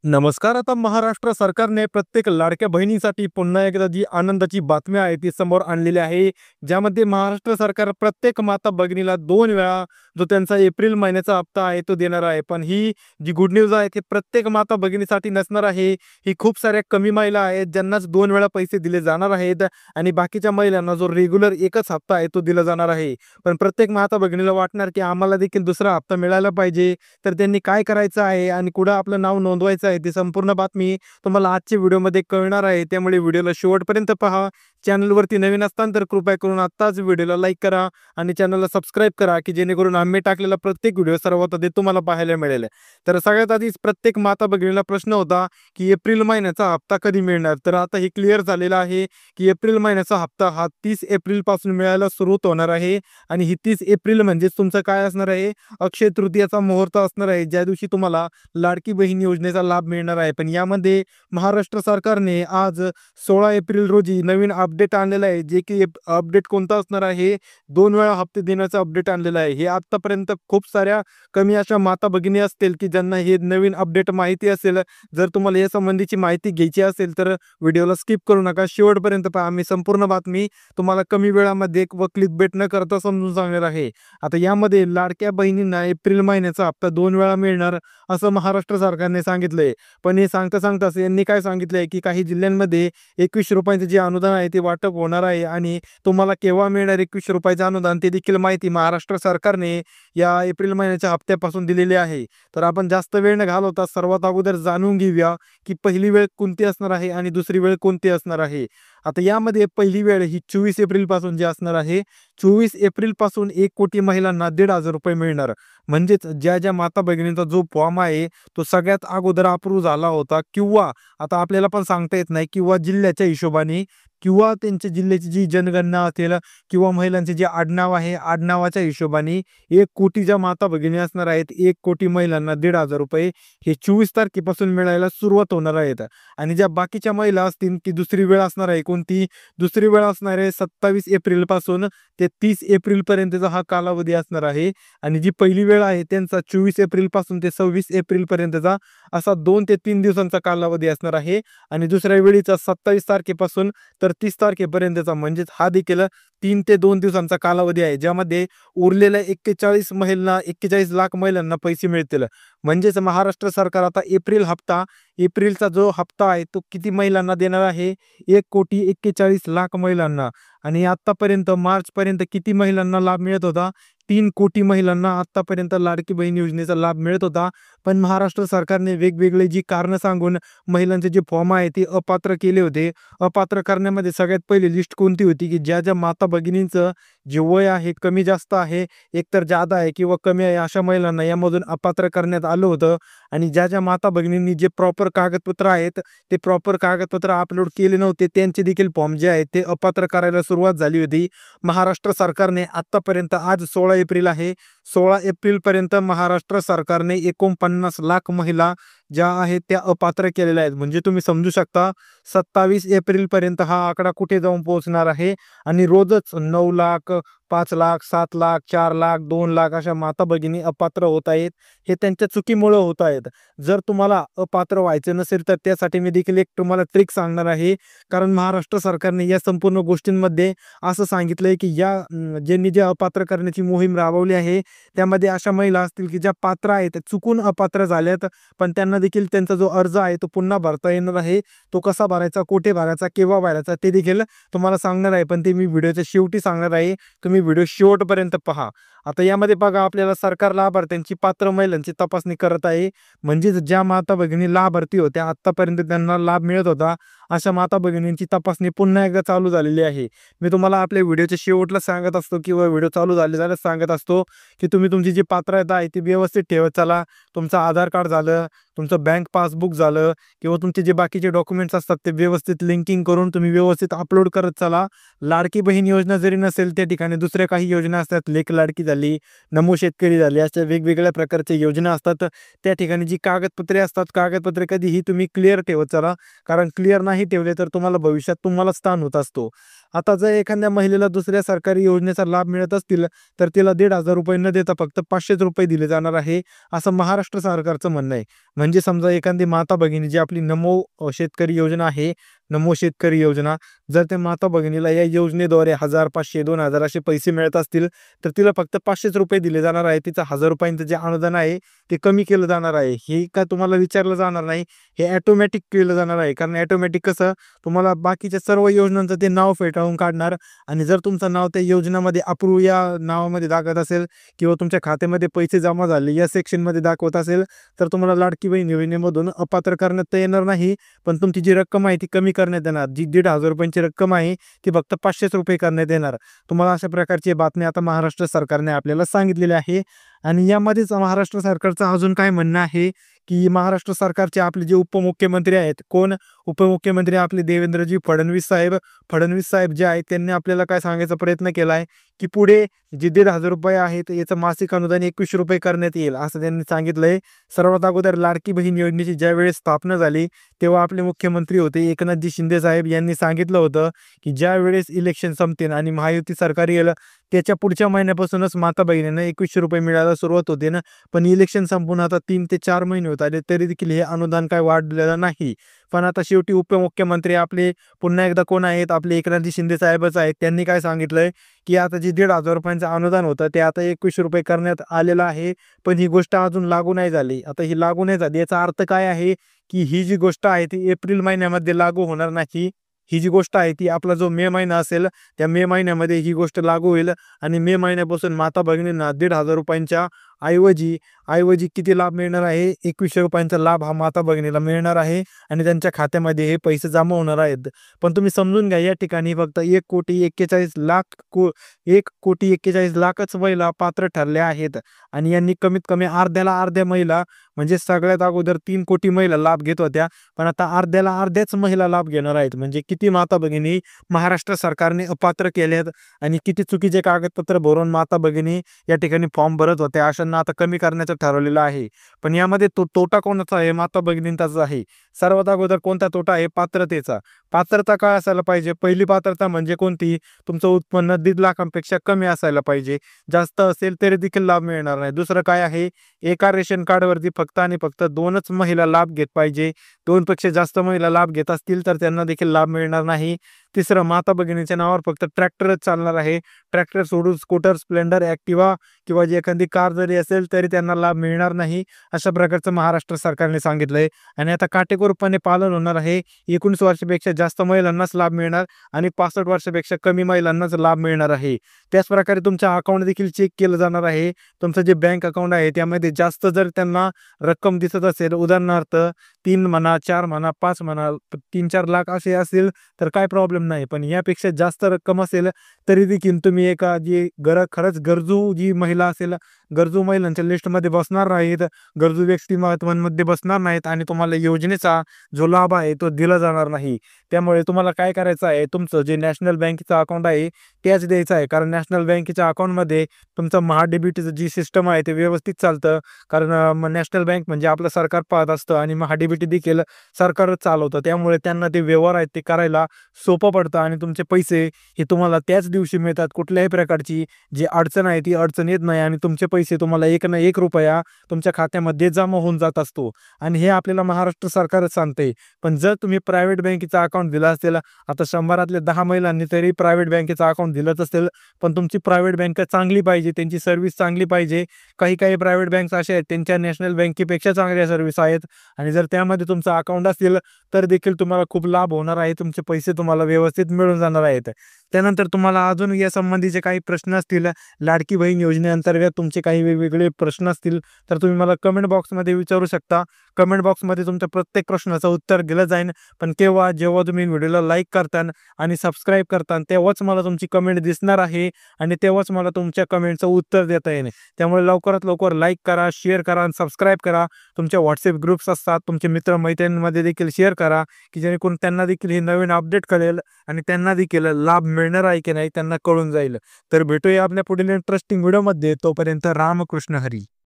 नमस्कार. आता महाराष्ट्र सरकारने प्रत्येक लाडक्या बहिणीसाठी पुन्हा एकदा जी आनंदाची बातमी आहे ती समोर आणलेली आहे. ज्यामध्ये महाराष्ट्र सरकार प्रत्येक माता भगिनीला 2 वेळा जो त्यांचा एप्रिल महिन्याचा हप्ता आहे तो देणार आहे. पण ही जी गुड न्यूज आहे ती प्रत्येक माता भगिनीसाठी नसणार आहे. ही खूप साऱ्या कमी महिला आहेत ज्यांनाच 2 वेळा पैसे दिले जाणार आहेत आणि बाकीच्या महिलांना जो रेग्युलर एकच हप्ता आहे तो दिला जाणार आहे. पण प्रत्येक माता भगिनीला वाटणार की आम्हाला देखील दुसरा हप्ता मिळाला पाहिजे. तर त्यांनी काय करायचं आहे आणि कुठं आपलं नाव नोंदवायचं आहे ती संपूर्ण बातमी तुम्हाला आजच्या व्हिडिओमध्ये कळणार आहे. त्यामुळे व्हिडिओला शेवटपर्यंत पहा. चॅनलवरती नवीन असताना तर कृपया करून आत्ताच व्हिडिओला लाईक करा आणि चॅनलला सबस्क्राईब करा की जेणेकरून आम्ही टाकलेला प्रत्येक व्हिडिओ सर्वात आधी तुम्हाला पाहायला मिळेल. तर सगळ्यात आधीच प्रत्येक माता भगिनीला प्रश्न होता की एप्रिल महिन्याचा हप्ता कधी मिळणार. तर आता हे क्लिअर झालेलं आहे की एप्रिल महिन्याचा हप्ता हा 30 एप्रिल पासून मिळायला सुरुवात होणार आहे. आणि ही 30 एप्रिल म्हणजेच तुमचं काय असणार आहे, अक्षय तृतीयाचा मुहूर्त असणार आहे, ज्या दिवशी तुम्हाला लाडकी बहीण योजनेचा लाभ मिळणार आहे. पण यामध्ये महाराष्ट्र सरकारने आज 16 एप्रिल रोजी नवीन अपडेट आणलेला आहे, जे की अपडेट कोणता असणार आहे, 2 वेळा हप्ते देण्याचा अपडेट आणलेला आहे. हे आतापर्यंत खूप साऱ्या कमी अशा माता भगिनी असतील की ज्यांना हे नवीन अपडेट माहिती असेल. जर तुम्हाला या संबंधीची माहिती घ्यायची असेल तर व्हिडिओला स्किप करू नका, शेवटपर्यंत पहा. मी संपूर्ण बातमी तुम्हाला कमी वेळामध्ये व क्लिकबेट न करता समजून सांगणार आहे. आता यामध्ये लाडक्या बहिणींना एप्रिल महिन्याचा हप्ता 2 वेळा मिळणार असं महाराष्ट्र सरकारने सांगितलंय. पण हे सांगताच यांनी काय सांगितलंय की काही जिल्ह्यांमध्ये ₹21 जे अनुदान आहे ते वाटप होणार आहे आणि तुम्हाला केव्हा मिळणार ₹21 अनुदान ते देखील माहिती महाराष्ट्र सरकारने या एप्रिल महिन्याच्या हप्त्यापासून दिलेली आहे. तर आपण जास्त वेळ न घालवता सर्वात अगोदर जाणून घेऊया की पहिली वेळ कोणती असणार आहे आणि दुसरी वेळ कोणती असणार आहे. आता यामध्ये पहिली वेळ ही 24 एप्रिल पासून जी असणार आहे, 24 एप्रिल पासून 1 कोटी महिलांना ₹1,500 मिळणार. म्हणजेच ज्या माता भगिनींचा जो फॉर्म आहे तो सगळ्यात अगोदर अप्रूव्ह झाला होता किंवा आता आपल्याला पण सांगता येत नाही किंवा जिल्ह्याच्या हिशोबाने किंवा त्यांच्या जिल्ह्याची जी जनगणना असेल किंवा महिलांचे जे आडनाव आहे आडनावाच्या हिशोबाने 1 कोटी ज्या माता भगिनी असणार आहेत, 1 कोटी महिलांना ₹1,500 हे 24 तारखेपासून मिळायला सुरुवात होणार आहेत. आणि ज्या बाकीच्या महिला असतील ती दुसरी वेळ असणार आहे. कोणती दुसरी वेळ असणार आहे? 27 एप्रिल पासून ते 30 एप्रिल पर्यंतचा हा कालावधी असणार आहे. आणि जी पहिली वेळ आहे त्यांचा 24 एप्रिल पासून ते 26 एप्रिल पर्यंतचा असा 2 ते 3 दिवसांचा कालावधी असणार आहे. आणि दुसऱ्या वेळीचा 27 तारखेपासून तर 30 तारखेपर्यंतचा म्हणजेच हा देखील 3 ते 2 दिवसांचा कालावधी आहे, ज्यामध्ये उरलेल्या 41 लाख महिलांना पैसे मिळतील. म्हणजेच महाराष्ट्र सरकार आता एप्रिलचा जो हप्ता आहे तो किती महिलांना देणार आहे? 1,41,लाख महिलांना. आणि आतापर्यंत मार्चपर्यंत किती महिलांना लाभ मिळत होता? 3 कोटी महिलांना आतापर्यंत लाडकी बहीण योजनेचा लाभ मिळत होता. पण महाराष्ट्र सरकारने वेगवेगळे जी कारणं सांगून महिलांचे जे फॉर्म आहे ते अपात्र केले होते. अपात्र करण्यामध्ये सगळ्यात पहिली लिस्ट कोणती होती की ज्या माता भगिनींचं जे वय आहे कमी जास्त आहे, एकतर जादा आहे किंवा कमी आहे, अशा महिलांना यामधून अपात्र करण्यात आलं होतं. आणि ज्या माता भगिनींनी जे प्रॉपर कागदपत्र आहेत ते प्रॉपर कागदपत्र अपलोड केले नव्हते त्यांचे देखील फॉर्म जे आहेत ते अपात्र करायला सुरुवात झाली होती. महाराष्ट्र सरकारने आतापर्यंत आज 16 एप्रिल आहे, 16 एप्रिलपर्यंत महाराष्ट्र सरकारने 49 लाख महिला ज्या आहेत त्या अपात्र केलेल्या आहेत. म्हणजे तुम्ही समजू शकता 27 एप्रिलपर्यंत हा आकडा कुठे जाऊन पोहोचणार आहे. आणि रोजच 9 लाख, 5 लाख, 7 लाख, 4 लाख, 2 लाख अशा माता भगिनी अपात्र होत आहेत. हे त्यांच्या चुकीमुळे होत आहेत. जर तुम्हाला अपात्र व्हायचं नसेल तर त्यासाठी मी देखील एक तुम्हाला ट्रिक सांगणार आहे. कारण महाराष्ट्र सरकारने या संपूर्ण गोष्टींमध्ये असं सांगितलंय की ज्यांनी जे अपात्र करण्याची मोहीम राबवली आहे त्यामध्ये अशा महिला असतील की ज्या पात्र आहेत, चुकून अपात्र झाल्यात, पण त्यांना देखील त्यांचा जो अर्ज आहे तो पुन्हा भरता येणार आहे. तो कसा भरायचा, कुठे भरायचा, केव्हा भरायचा ते देखील तुम्हाला सांगणार आहे. पण ते मी व्हिडिओच्या शेवटी सांगणार आहे. तुम्ही व्हिडिओ शेवटपर्यंत पहा. आता यामध्ये बघा आपल्याला सरकार लाभार्थ्यांची पात्र महिलांची तपासणी करत आहे. म्हणजेच ज्या माता भगिनी लाभार्थी होत्या आतापर्यंत त्यांना लाभ मिळत होता अशा माता भगिनींची तपासणी पुन्हा एकदा चालू झालेली आहे. मी तुम्हाला आपल्या व्हिडिओच्या शेवटला सांगत असतो किंवा व्हिडिओ चालू झाल्यास सांगत असतो की तुम्ही तुमची जी पात्रता आहे ती व्यवस्थित ठेवत चला. तुमचं आधार कार्ड झालं, तुमचं बँक पासबुक झालं किंवा तुमचे जे बाकीचे डॉक्युमेंट्स असतात ते व्यवस्थित लिंकिंग करून तुम्ही व्यवस्थित अपलोड करत चला. लाडकी बहीण योजना जरी नसेल त्या ठिकाणी दुसऱ्या काही योजना असतात, लेक लाडकी झाली, नमो शेतकरी झाली, अशा वेगवेगळ्या प्रकारच्या योजना असतात. त्या ठिकाणी जी कागदपत्रे असतात कागदपत्रे कधीही तुम्ही क्लिअर ठेवत चला. कारण क्लिअर नाही ठेवले तर तुम्हाला भविष्यात तुम्हालाच ताण होत असतो. आता जर एखाद्या महिलेला दुसऱ्या सरकारी योजनेचा लाभ मिळत असतील तर तिला ₹1,500 न देता फक्त ₹500 दिले जाणार आहे, असं महाराष्ट्र सरकारचं म्हणणं आहे. म्हणजे समजा एखादी माता भगिनी जी आपली नमो शेतकरी योजना आहे, नमो शेतकरी योजना, जर त्या माता भगिनीला या योजनेद्वारे 1000, 500, 2000 असे पैसे मिळत असतील तर तिला फक्त ₹500 दिले जाणार आहे. तिचं ₹1000 जे अनुदान आहे ते कमी केलं जाणार आहे. हे का तुम्हाला विचारलं जाणार नाही, हे ऑटोमॅटिक केलं जाणार आहे. कारण ऑटोमॅटिक कसं तुम्हाला बाकीच्या सर्व योजनांचं ते नाव फेटाळून काढणार आणि जर तुमचं नाव त्या योजनेमध्ये अप्रूव्ह या नावामध्ये दाखवत असेल किंवा तुमच्या खात्यामध्ये पैसे जमा झाले या सेक्शनमध्ये दाखवत असेल तर तुम्हाला लाडकी बहीण योजनेमधून अपात्र करण्यात तर येणार नाही, पण तुमची जी रक्कम आहे ती कमी करण्यात येणार. जी ₹1,500 रक्कम आहे ती फक्त ₹500 करण्यात येणार. तुम्हाला अशा प्रकारची बातमी आता महाराष्ट्र सरकारने आपल्याला सांगितलेली आहे. आणि यामध्येच महाराष्ट्र सरकारचं अजून काय म्हणणं आहे की महाराष्ट्र सरकारचे आपले जे उपमुख्यमंत्री आहेत, कोण उपमुख्यमंत्री आपले देवेंद्रजी फडणवीस साहेब. फडणवीस साहेब जे आहेत त्यांनी आपल्याला काय सांगायचा प्रयत्न केला आहे की पुढे जे ₹1,500 आहेत याचं मासिक अनुदान ₹21 करण्यात येईल असं त्यांनी सांगितलंय. सर्वात अगोदर लाडकी बहीण योजनेची ज्यावेळेस स्थापना झाली तेव्हा आपले मुख्यमंत्री होते एकनाथजी शिंदे साहेब यांनी सांगितलं होतं की ज्यावेळेस इलेक्शन संपतील आणि महायुती सरकार येईल त्याच्या पुढच्या महिन्यापासूनच माता बहिणींना ₹21 मिळायला सुरुवात होते ना. पण इलेक्शन संपून आता 3 ते 4 महिने होत आले तरी देखील हे अनुदान काय वाढलेलं नाही. पण आता शेवटी उपमुख्यमंत्री आपले पुन्हा एकदा कोण आहेत, आपले एकनाथजी शिंदे साहेबच आहेत. त्यांनी काय सांगितलंय की आता जे ₹1,500 अनुदान होतं ते आता ₹21 करण्यात आलेलं आहे. पण ही गोष्ट अजून लागू नाही झाली. आता ही लागू नाही झाली याचा अर्थ काय आहे की ही जी गोष्ट आहे ती एप्रिल महिन्यामध्ये लागू होणार नाही. ही जी गोष्ट आहे ती आपला जो मे महिना असेल त्या मे महिन्यामध्ये ही गोष्ट लागू होईल आणि मे महिन्यापासून माता भगिनींना ₹1,500 ऐवजी किती लाभ मिळणार आहे, ₹21 लाभ हा माता भगिनीला मिळणार आहे आणि त्यांच्या खात्यामध्ये हे पैसे जमा होणार आहेत. पण तुम्ही समजून घ्या या ठिकाणी फक्त 1,41,00,000च महिला पात्र ठरल्या आहेत आणि यांनी कमीत कमी अर्ध्याला अर्ध्या महिला म्हणजे सगळ्यात अगोदर 3 कोटी महिला लाभ घेत होत्या, पण आता अर्ध्याला अर्ध्याच महिला लाभ घेणार आहेत. म्हणजे किती माता भगिनी महाराष्ट्र सरकारने अपात्र केल्यात आणि किती चुकीचे कागदपत्र भरून माता भगिनी या ठिकाणी फॉर्म भरत होत्या. अशांना आता कमी करण्याचं ठरवलेलं आहे. पण यामध्ये तोटा कोणाचा आहे? माता भगिनींचाच आहे. सर्वात अगोदर कोणता तोटा आहे? पात्रतेचा. पात्रता काय असायला पाहिजे? पहिली पात्रता म्हणजे कोणती? तुमचं उत्पन्न 1.5 लाखांपेक्षा कमी असायला पाहिजे. जास्त असेल तरी देखील लाभ मिळणार नाही. दुसरं काय आहे? एका रेशन कार्डवरती फक्त आणि फक्त 2च महिला लाभ घेत पाहिजे. 2 पेक्षा जास्त महिला लाभ घेत असतील तर त्यांना देखील लाभ मिळणार नाही. तिसरं, माता भगिनीच्या नावावर फक्त ट्रॅक्टरच चालणार आहे. ट्रॅक्टर सोडून स्कूटर, स्प्लेंडर, ॲक्टिवा किंवा जी एखादी कार जरी असेल तरी त्यांना लाभ मिळणार नाही. अशा प्रकारचं महाराष्ट्र सरकारने सांगितलंय आणि आता काटेकोरपणे पालन होणार आहे. 19 वर्षापेक्षा जास्त महिलांनाच लाभ मिळणार आणि 65 वर्षापेक्षा कमी महिलांनाच लाभ मिळणार आहे. त्याचप्रकारे तुमचं अकाउंट देखील चेक केलं जाणार आहे. तुमचं जे बँक अकाउंट आहे त्यामध्ये जास्त जर त्यांना रक्कम दिसत असेल, उदाहरणार्थ 3 म्हणा, 4 म्हणा, 5 म्हणा, 3-4 लाख असे असेल तर काय प्रॉब्लेम नाही. पण यापेक्षा जास्त रक्कम असेल तरी देखील तुम्ही एका जी खरंच गरजू जी महिला असेल, गरजू महिलांच्या लिस्टमध्ये बसणार नाहीत, गरजू व्यक्तिमत्वांमध्ये बसणार नाहीत आणि तुम्हाला योजनेचा जो लाभ आहे तो दिला जाणार नाही. त्यामुळे तुम्हाला काय करायचं आहे, तुमचं जे नॅशनल बँकेचं अकाउंट आहे त्याच द्यायचं आहे. कारण नॅशनल बँकेच्या अकाउंटमध्ये तुमचं महाडीबीटीचं जी सिस्टम आहे ते व्यवस्थित चालतं. कारण नॅशनल बँक म्हणजे आपलं सरकार पाहत असतं आणि महाडीबीटी देखील सरकारच चालवतं. त्यामुळे त्यांना ते व्यवहार आहेत ते करायला सोपं पडतं आणि तुमचे पैसे हे तुम्हाला त्याच दिवशी मिळतात. कुठल्याही प्रकारची जी अडचण आहे ती अडचण येत नाही आणि तुमचे पैसे तुम्हाला एक ना एक रुपया तुमच्या खात्यामध्ये जमा होऊन जात असतो आणि हे आपल्याला महाराष्ट्र सरकारच सांगते. पण जर तुम्ही प्रायव्हेट बँकेचा अकाउंट दिला असेल, आता 100रातल्या 10 महिलांनी तरी प्रायव्हेट बँकेचा अकाउंट दिलंच असेल, पण तुमची प्रायव्हेट बँक चांगली पाहिजे, त्यांची सर्व्हिस चांगली पाहिजे. काही प्रायव्हेट बँक्स अशा आहेत त्यांच्या नॅशनल बँकेपेक्षा चांगल्या सर्व्हिस आहेत आणि जर त्यामध्ये तुमचं अकाउंट असेल तर देखील तुम्हाला खूप लाभ होणार आहे. तुमचे पैसे तुम्हाला व्यवस्थित मिळून जाणार आहेत. त्यानंतर तुम्हाला अजून या संबंधीचे काही प्रश्न असतील, लाडकी बहीण योजनेअंतर्गत तुमचे काही वेगवेगळे प्रश्न असतील तर तुम्ही मला कमेंट बॉक्समध्ये विचारू शकता. कमेंट बॉक्समध्ये तुमच्या प्रत्येक प्रश्नाचं उत्तर दिलं जाईल. पण केव्हा? जेव्हा तुम्ही व्हिडिओला लाईक करता आणि सबस्क्राईब करता तेव्हाच मला तुमची कमेंट दिसणार आहे आणि तेव्हाच मला तुमच्या कमेंटचं उत्तर देता येईल. त्यामुळे लवकरात लवकर लाईक करा, शेअर करा आणि सबस्क्राईब करा. तुमच्या व्हॉट्सअप ग्रुप्स असतात, तुमचे मित्रमैत्रिणींमध्ये देखील शेअर करा की जेणेकरून त्यांना देखील हे नवीन अपडेट कळेल आणि त्यांना देखील लाभ मिळणार आहे की नाही त्यांना कळून जाईल. तर भेटूया आपल्या पुढील इंटरेस्टिंग व्हिडिओमध्ये. तोपर्यंत रामकृष्ण हरी.